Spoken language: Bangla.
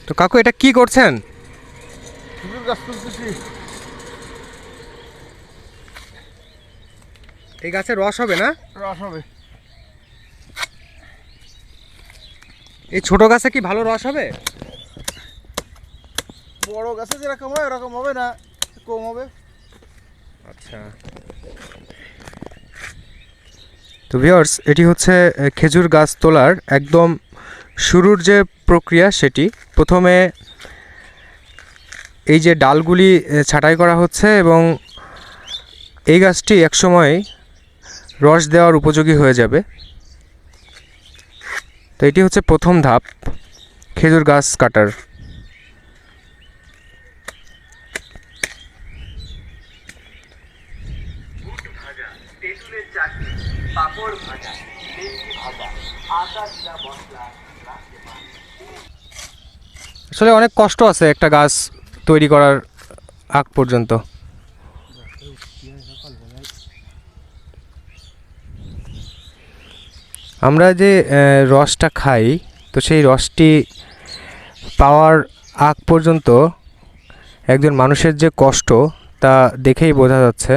তো কাকু এটা কি করছেন? খেজুর গাছ তুলতেছি। এই গাছের রস হবে না? রস হবে। এই ছোট গাছে কি ভালো রস হবে? বড় গাছে যেরকম হয় ওরকম হবে না, কম হবে। আচ্ছা, তো ভিউয়ার্স, এটি হচ্ছে খেজুর গাছ তোলার একদম শুরুর যে প্রক্রিয়া সেটি। প্রথমে এই যে ডালগুলি ছাঁটাই করা হচ্ছে এবং এই গাছটি একসময় রস দেওয়ার উপযোগী হয়ে যাবে। তো এটি হচ্ছে প্রথম ধাপ খেজুর গাছ কাটার। আসলে অনেক কষ্ট আছে একটা গাছ তৈরি করার আগ পর্যন্ত। আমরা যে রসটা খাই, তো সেই রসটি পাওয়ার আগ পর্যন্ত একজন মানুষের যে কষ্ট তা দেখেই বোঝা যাচ্ছে।